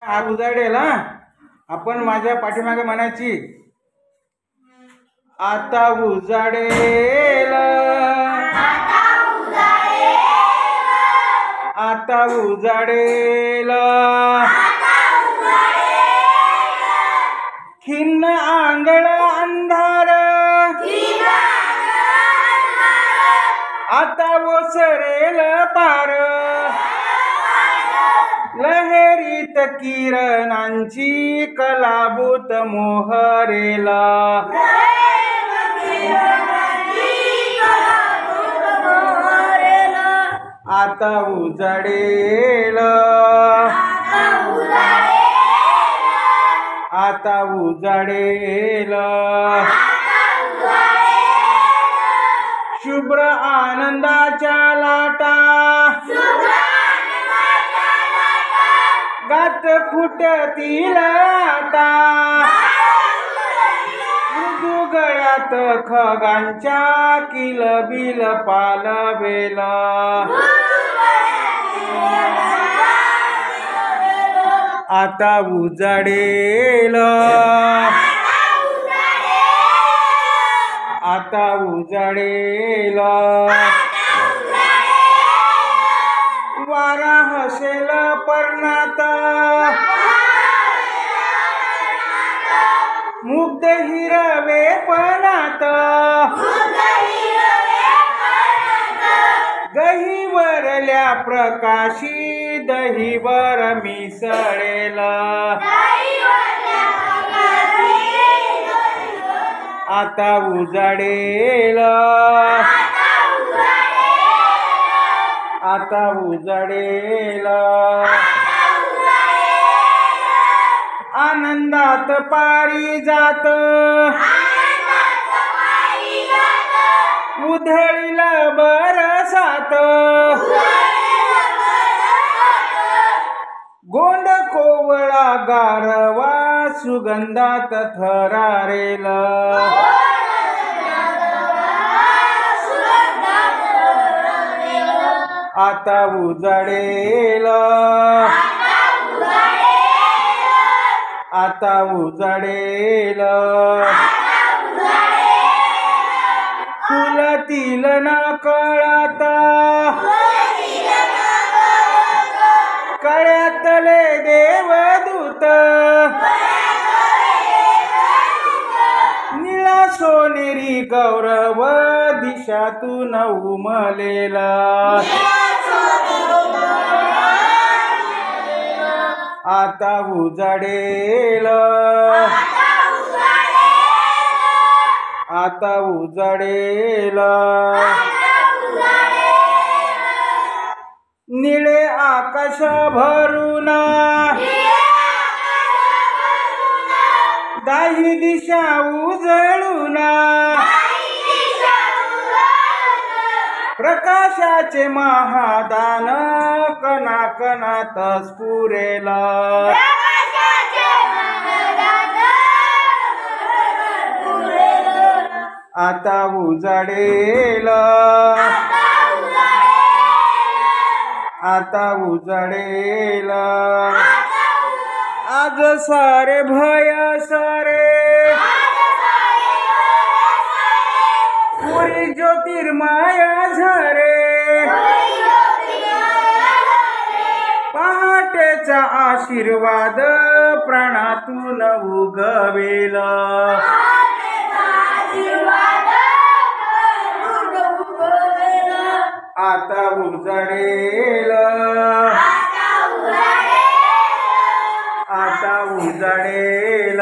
आग उजाडेल हा. आपण माझ्या पाठीमागे म्हणायची, आता उजाडेल, आता उजाडेल, खिन्न आंगण अंधार, आता ओसरेल पार, लहरीत किरणांची कलाबूत मोहरेला, आता उजाडेल, आता उजाडेल, शुभ्र आनंदाच्या लाटा, गात फुटतील आता, मृदू गळ्यात खगांच्या किलबिल पालवेल, आता उजाडेल, आता उजाडेल, वारा हसेल पर्णात, मुग्ध हिरवे पणात, गहीवरल्या प्रकाशी दहीवर मिसळेल, आता उजाडेल, आता उजाडेल, आनंदात पारिजात, उधळील बरसात, गोंड कोवळा गारवा सुगंधात थरारेल, आता उजाडेल, आता उजाडेल, फुलतील ना कळात, कळ्यातले देवदूत, निळा सोनेरी गौरव दिशातून उमलेला, आता उजाडेल, आता उजाडेल, निळे आकाश भरून, दाही दिशा उजळून, प्रकाशाचे महादान कणाकणात स्फुरेल, आता उजाडेल, आता उजाडेल, आज सारे भय सारे, पुरी ज्योतिर्मय झरे, पहाटेचा आशीर्वाद प्राणातून उगवेल, आता उजाडेल, आता उजाडेल,